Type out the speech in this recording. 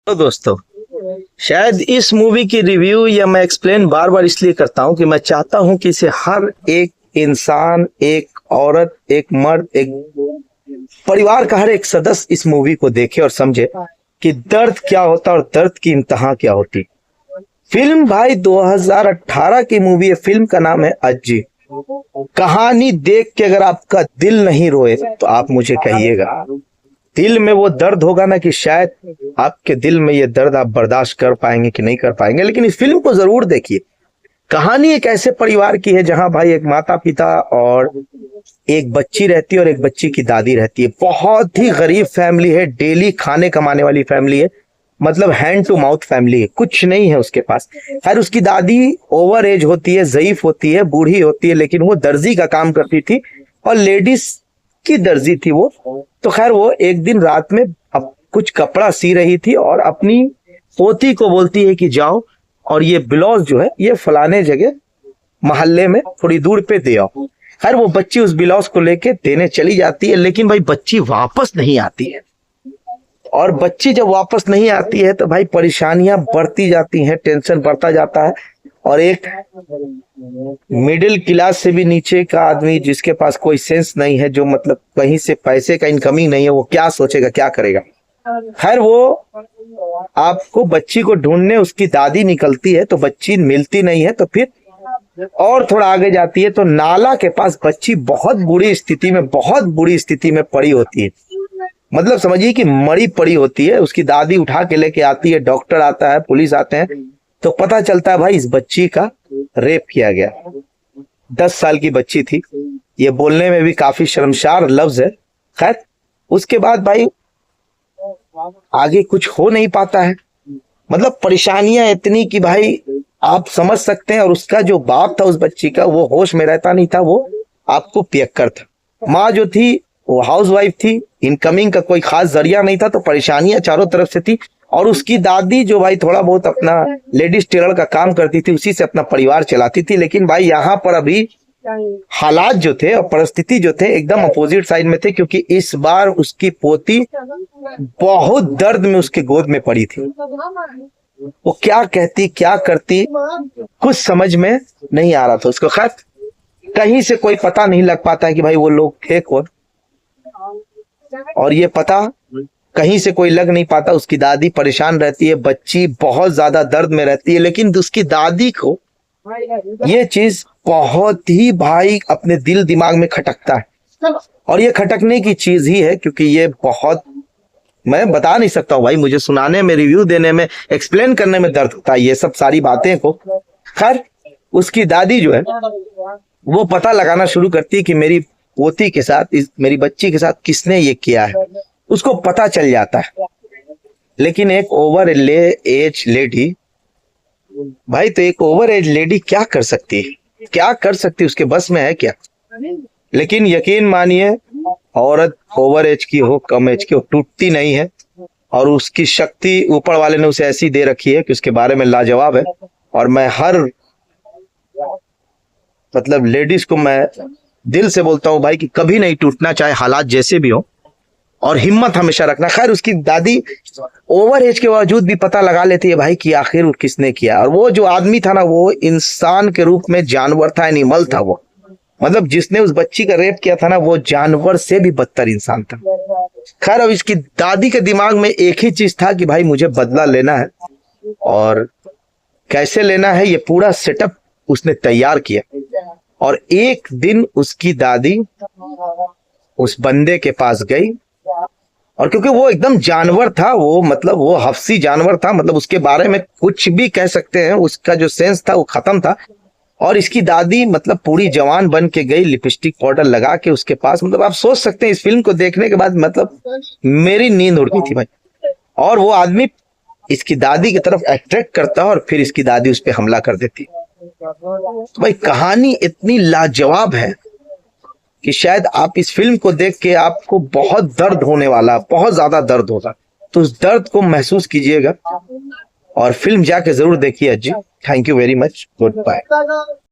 तो दोस्तों, शायद इस मूवी की रिव्यू या मैं एक्सप्लेन बार बार इसलिए करता हूं कि मैं चाहता हूं कि इसे हर एक इंसान, एक औरत, एक मर्द, एक परिवार का हर एक सदस्य इस मूवी को देखे और समझे कि दर्द क्या होता है और दर्द की इंतहा क्या होती। फिल्म भाई 2018 की मूवी है। फिल्म का नाम है अज्जी। कहानी देख के अगर आपका दिल नहीं रोए तो आप मुझे कहिएगा। दिल में वो दर्द होगा ना कि शायद आपके दिल में ये दर्द आप बर्दाश्त कर पाएंगे कि नहीं कर पाएंगे, लेकिन इस फिल्म को जरूर देखिए। कहानी एक ऐसे परिवार की है जहां भाई एक माता पिता और एक बच्ची रहती है और एक बच्ची की दादी रहती है। बहुत ही गरीब फैमिली है, डेली खाने कमाने वाली फैमिली है, मतलब हैंड टू माउथ फैमिली है, कुछ नहीं है उसके पास। खैर उसकी दादी ओवर एज होती है, ज़ईफ होती है, बूढ़ी होती है, लेकिन वो दर्जी का काम करती थी और लेडीज की दर्जी थी वो। तो खैर वो एक दिन रात में अब कुछ कपड़ा सी रही थी और अपनी पोती को बोलती है कि जाओ और ये ब्लाउज जो है ये फलाने जगह मोहल्ले में थोड़ी दूर पे दे आओ। खैर वो बच्ची उस ब्लाउज को लेके देने चली जाती है, लेकिन भाई बच्ची वापस नहीं आती है। और बच्ची जब वापस नहीं आती है तो भाई परेशानियां बढ़ती जाती हैं, टेंशन बढ़ता जाता है। और एक मिडिल क्लास से भी नीचे का आदमी जिसके पास कोई सेंस नहीं है, जो मतलब कहीं से पैसे का इनकमिंग नहीं है, वो क्या सोचेगा, क्या करेगा। खैर वो आपको बच्ची को ढूंढने उसकी दादी निकलती है तो बच्ची मिलती नहीं है। तो फिर और थोड़ा आगे जाती है तो नाला के पास बच्ची बहुत बुरी स्थिति में पड़ी होती है। मतलब समझिए कि मरी पड़ी होती है। उसकी दादी उठा के लेके आती है, डॉक्टर आता है, पुलिस आते हैं, तो पता चलता है भाई इस बच्ची का रेप किया गया। 10 साल की बच्ची थी। ये बोलने में भी काफी शर्मसार लफ्ज है। खैर उसके बाद भाई आगे कुछ हो नहीं पाता है। मतलब परेशानियां इतनी कि भाई आप समझ सकते हैं। और उसका जो बाप था उस बच्ची का, वो होश में रहता नहीं था, वो आपको पियक्कर था। माँ जो थी वो हाउसवाइफ थी, इनकमिंग का कोई खास जरिया नहीं था, तो परेशानियां चारों तरफ से थी। और उसकी दादी जो भाई थोड़ा बहुत अपना लेडीज टेलर का काम करती थी, उसी से अपना परिवार चलाती थी। लेकिन भाई यहाँ पर अभी हालात जो थे और परिस्थिति जो थे एकदम अपोजिट साइड में थे, क्योंकि इस बार उसकी पोती बहुत दर्द में उसके गोद में पड़ी थी। वो क्या कहती क्या करती कुछ समझ में नहीं आ रहा था उसको। खैर कहीं से कोई पता नहीं लग पाता है कि भाई वो लोग थे कौन, और ये पता कहीं से कोई लग नहीं पाता। उसकी दादी परेशान रहती है, बच्ची बहुत ज्यादा दर्द में रहती है, लेकिन उसकी दादी को ये चीज बहुत ही भाई अपने दिल दिमाग में खटकता है। और ये खटकने की चीज ही है क्योंकि ये बहुत, मैं बता नहीं सकता हूँ भाई, मुझे सुनाने में, रिव्यू देने में, एक्सप्लेन करने में दर्द होता है ये सब सारी बातें को। खैर उसकी दादी जो है वो पता लगाना शुरू करती है कि मेरी पोती के साथ, मेरी बच्ची के साथ किसने ये किया है। उसको पता चल जाता है। लेकिन एक ओवर एज लेडी भाई, तो एक ओवर एज लेडी क्या कर सकती है, क्या कर सकती है, उसके बस में है क्या। लेकिन यकीन मानिए औरत ओवर एज की हो कम एज की हो, टूटती नहीं है। और उसकी शक्ति ऊपर वाले ने उसे ऐसी दे रखी है कि उसके बारे में लाजवाब है। और मैं हर मतलब लेडीज को मैं दिल से बोलता हूं भाई कि कभी नहीं टूटना, चाहे हालात जैसे भी हो, और हिम्मत हमेशा रखना। खैर उसकी दादी ओवर एज के बावजूद भी पता लगा लेती है भाई कि आखिर किसने किया। और वो जो आदमी था ना, वो इंसान के रूप में जानवर था, एनिमल था वो। मतलब जिसने उस बच्ची का रेप किया था ना, वो जानवर से भी बदतर इंसान था। खैर अब इसकी दादी के दिमाग में एक ही चीज था कि भाई मुझे बदला लेना है, और कैसे लेना है ये पूरा सेटअप उसने तैयार किया। और एक दिन उसकी दादी उस बंदे के पास गई, और क्योंकि वो एकदम जानवर था, वो मतलब वो हफ्सी जानवर था, मतलब उसके बारे में कुछ भी कह सकते हैं, उसका जो सेंस था वो खत्म था। और इसकी दादी मतलब पूरी जवान बन के गई, लिपस्टिक पाउडर लगा के उसके पास। मतलब आप सोच सकते हैं इस फिल्म को देखने के बाद मतलब मेरी नींद उड़ गई थी भाई। और वो आदमी इसकी दादी की तरफ अट्रैक्ट करता है और फिर इसकी दादी उस पर हमला कर देती। तो भाई कहानी इतनी लाजवाब है कि शायद आप इस फिल्म को देख के आपको बहुत दर्द होने वाला, बहुत ज्यादा दर्द होगा, तो उस दर्द को महसूस कीजिएगा और फिल्म जाके जरूर देखिए अज्जी। Thank you very much, good bye.